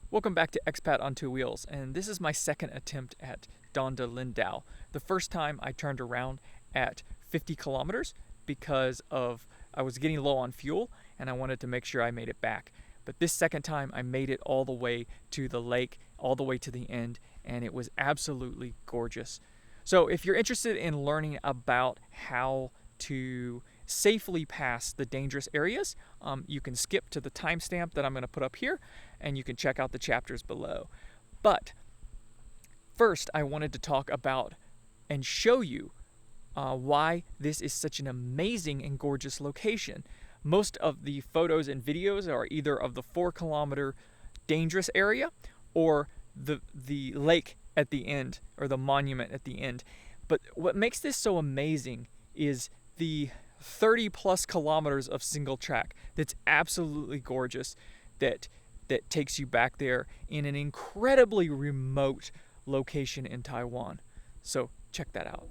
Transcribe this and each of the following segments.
Welcome back to Expat on Two Wheels, and this is my second attempt at Danda Lindao. The first time I turned around at 50 kilometers because I was getting low on fuel and I wanted to make sure I made it back. But this second time I made it all the way to the lake, all the way to the end, and it was absolutely gorgeous. So if you're interested in learning about how to safely pass the dangerous areas, you can skip to the timestamp that I'm going to put up here, and you can check out the chapters below. But first, I wanted to talk about and show you why this is such an amazing and gorgeous location. Most of the photos and videos are either of the 4-kilometer dangerous area or the lake at the end, or the monument at the end. But what makes this so amazing is the 30 plus kilometers of single track that's absolutely gorgeous, that takes you back there in an incredibly remote location in Taiwan. So check that out.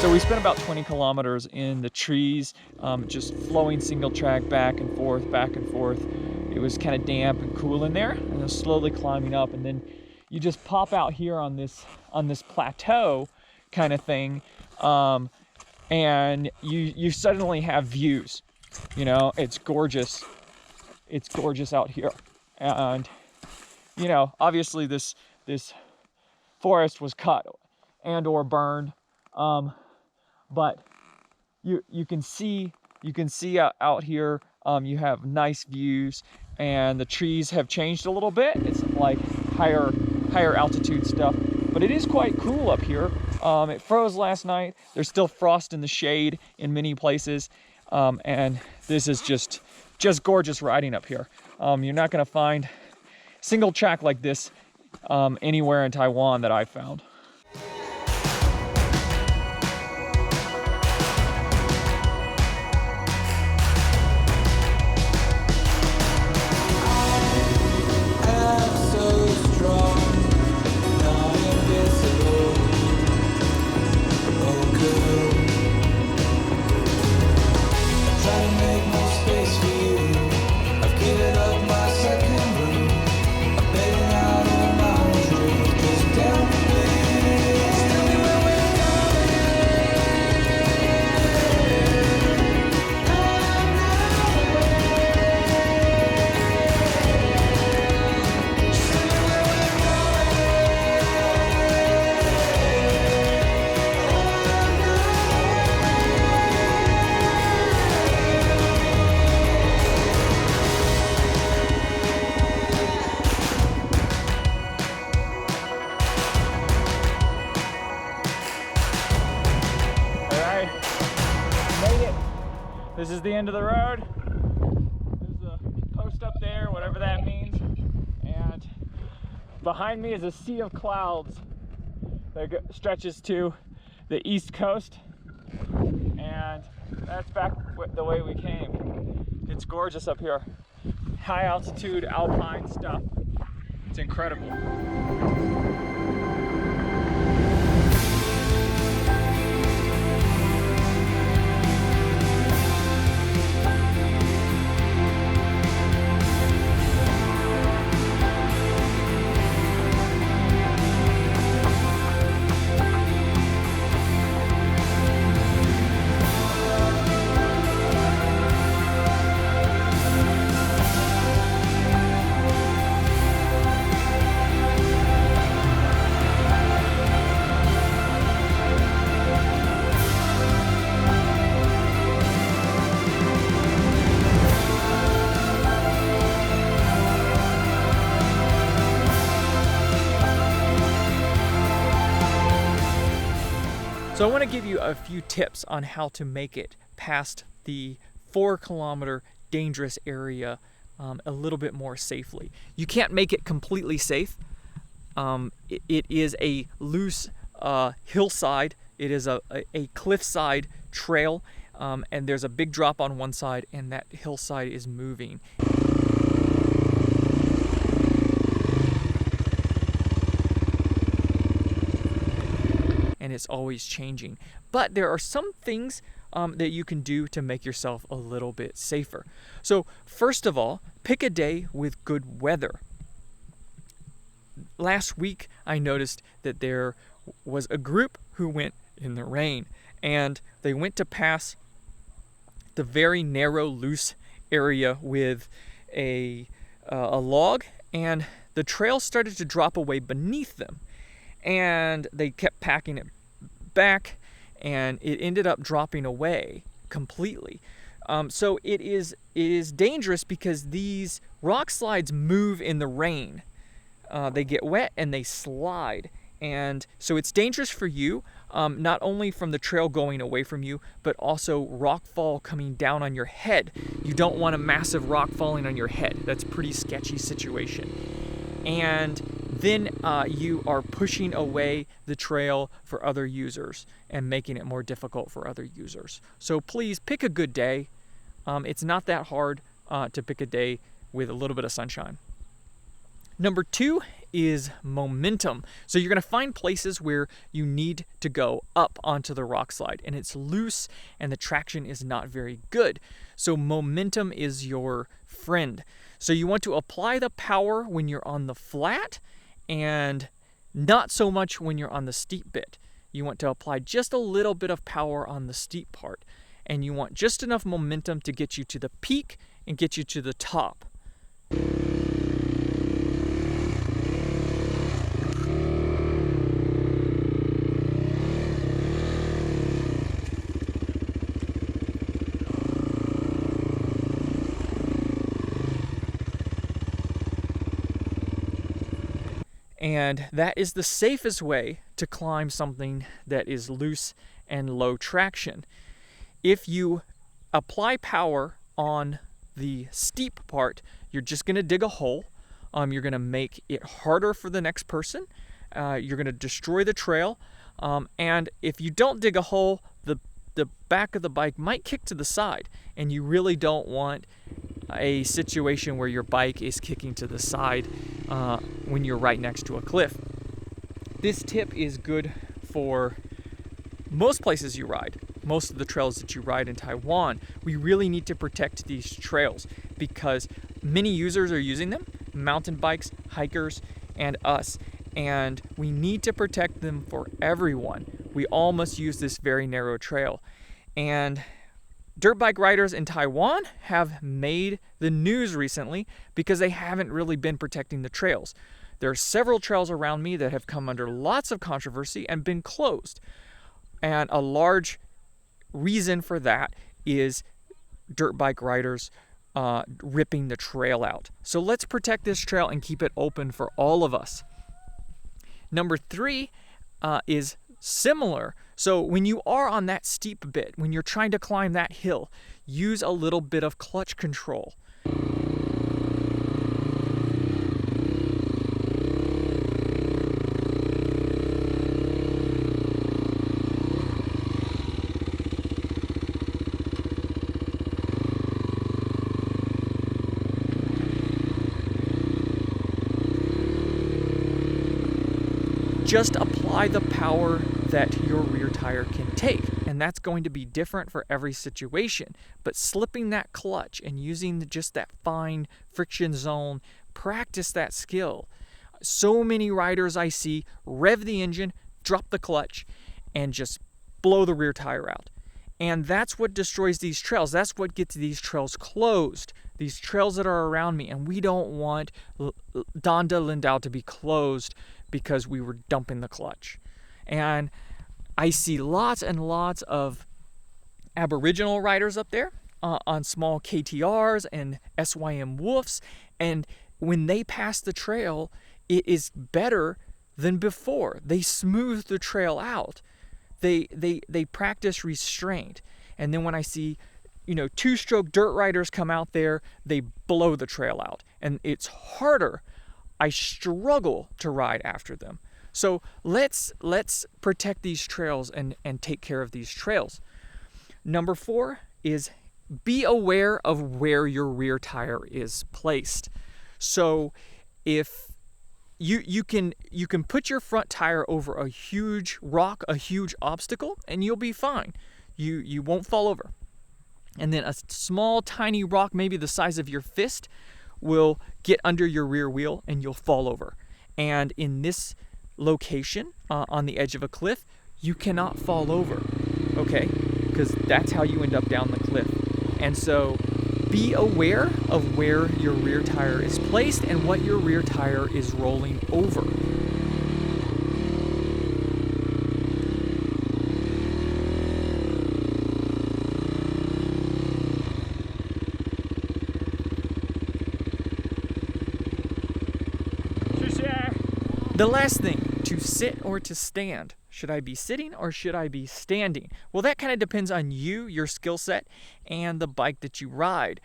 So we spent about 20 kilometers in the trees, just flowing single track back and forth, back and forth. It was kind of damp and cool in there, and then slowly climbing up, and then you just pop out here on this plateau kind of thing, and you suddenly have views. You know, it's gorgeous. It's gorgeous out here, and you know, obviously this forest was cut and or burned. But you can see out here, you have nice views, and the trees have changed a little bit. It's like higher altitude stuff, but it is quite cool up here. It froze last night. There's still frost in the shade in many places, and this is just gorgeous riding up here. You're not going to find single track like this anywhere in Taiwan that I've found. Second room, I've been out on my own dreams, just down the way. end of the road. There's a post up there, whatever that means. And behind me is a sea of clouds that stretches to the east coast. And that's back the way we came. It's gorgeous up here. High altitude alpine stuff. It's incredible. So I want to give you a few tips on how to make it past the 4-kilometer dangerous area a little bit more safely. You can't make it completely safe. It is a loose hillside. It is a cliffside trail, and there's a big drop on one side, and that hillside is moving. And it's always changing. But there are some things that you can do to make yourself a little bit safer. So first of all, pick a day with good weather. Last week, I noticed that there was a group who went in the rain, and they went to pass the very narrow, loose area with a log, and the trail started to drop away beneath them. And they kept packing it back, and it ended up dropping away completely. So it is dangerous because these rock slides move in the rain. They get wet and they slide. And so it's dangerous for you, not only from the trail going away from you, but also rock fall coming down on your head. You don't want a massive rock falling on your head. That's a pretty sketchy situation. And then you are pushing away the trail for other users and making it more difficult for other users. So please pick a good day. It's not that hard to pick a day with a little bit of sunshine. Number 2 is momentum. So you're going to find places where you need to go up onto the rock slide, and it's loose and the traction is not very good. So momentum is your friend. So you want to apply the power when you're on the flat and not so much when you're on the steep bit. You want to apply just a little bit of power on the steep part, and you want just enough momentum to get you to the peak and get you to the top. And that is the safest way to climb something that is loose and low traction. If you apply power on the steep part, you're just going to dig a hole. You're going to make it harder for the next person. You're going to destroy the trail. And if you don't dig a hole, the back of the bike might kick to the side. And you really don't want a situation where your bike is kicking to the side when you're right next to a cliff. This tip is good for most places you ride, most of the trails that you ride in Taiwan. We really need to protect these trails because many users are using them, mountain bikes, hikers, and us. And we need to protect them for everyone. We all must use this very narrow trail. And dirt bike riders in Taiwan have made the news recently because they haven't really been protecting the trails. There are several trails around me that have come under lots of controversy and been closed. And a large reason for that is dirt bike riders ripping the trail out. So let's protect this trail and keep it open for all of us. Number 3 is similar. So when you are on that steep bit, when you're trying to climb that hill, use a little bit of clutch control. Just apply the power that your rear tire can take, and that's going to be different for every situation. But slipping that clutch and using just that fine friction zone, practice that skill. So many riders I see rev the engine, drop the clutch, and just blow the rear tire out. And that's what destroys these trails. That's what gets these trails closed, these trails that are around me. And we don't want Danda Lindao to be closed because we were dumping the clutch. And I see lots and lots of Aboriginal riders up there on small KTRs and SYM Wolves, and when they pass the trail, it is better than before. They smooth the trail out. They practice restraint. And then when I see, two-stroke dirt riders come out there, they blow the trail out, and it's harder. I struggle to ride after them. So let's protect these trails and take care of these trails. Number 4 is be aware of where your rear tire is placed. So if you can put your front tire over a huge rock, a huge obstacle, and you'll be fine. You won't fall over. And then a small, tiny rock, maybe the size of your fist, will get under your rear wheel and you'll fall over. And in this location, on the edge of a cliff, you cannot fall over, okay? Because that's how you end up down the cliff. And so be aware of where your rear tire is placed and what your rear tire is rolling over. The last thing, to sit or to stand. Should I be sitting or should I be standing? Well, that kind of depends on you, your skill set, and the bike that you ride.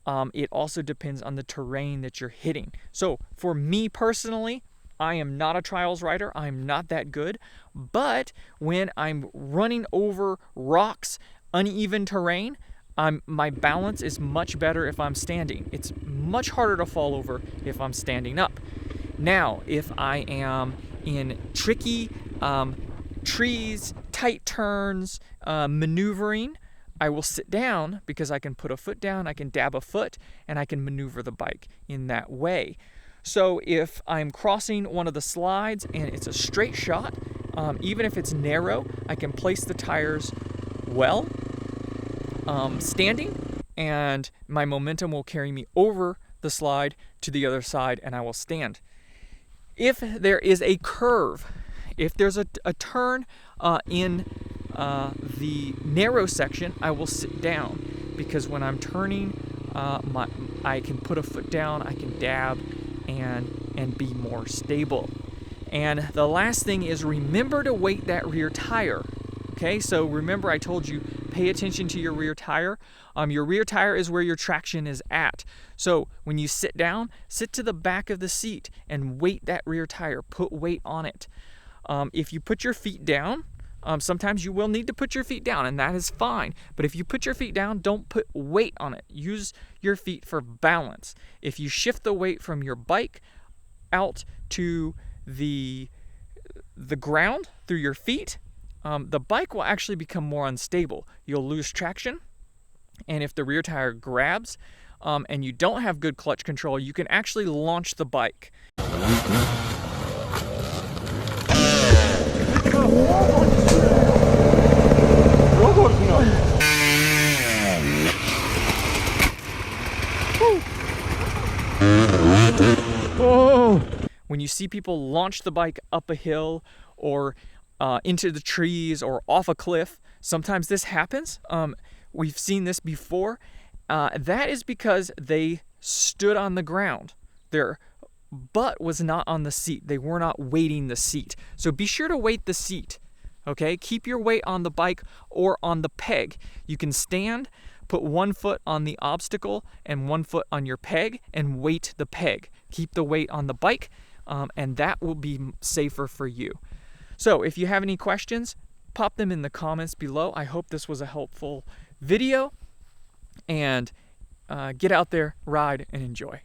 It also depends on the terrain that you're hitting. So for me personally, I am not a trials rider. I'm not that good. But when I'm running over rocks, uneven terrain, my balance is much better if I'm standing. It's much harder to fall over if I'm standing up. Now, if I am in tricky trees, tight turns, maneuvering, I will sit down because I can put a foot down, I can dab a foot, and I can maneuver the bike in that way. So if I'm crossing one of the slides and it's a straight shot, even if it's narrow, I can place the tires well, standing, and my momentum will carry me over the slide to the other side, and I will stand. If there is a curve, if there's a turn in the narrow section, I will sit down because when I'm turning, I can put a foot down, I can dab, and be more stable. And the last thing is remember to weight that rear tire. Okay, so remember I told you pay attention to your rear tire. Your rear tire is where your traction is at. So when you sit down, sit to the back of the seat and weight that rear tire. Put weight on it. If you put your feet down, sometimes you will need to put your feet down, and that is fine. But if you put your feet down, don't put weight on it. Use your feet for balance. If you shift the weight from your bike out to the ground through your feet, the bike will actually become more unstable. You'll lose traction, and if the rear tire grabs and you don't have good clutch control, you can actually launch the bike. When you see people launch the bike up a hill or into the trees or off a cliff, sometimes this happens. We've seen this before. That is because they stood on the ground. Their butt was not on the seat. They were not weighting the seat. So be sure to weight the seat. Okay, keep your weight on the bike or on the peg. You can stand, put one foot on the obstacle and one foot on your peg, and weight the peg. Keep the weight on the bike, and that will be safer for you. So if you have any questions, pop them in the comments below. I hope this was a helpful video, and get out there, ride, and enjoy.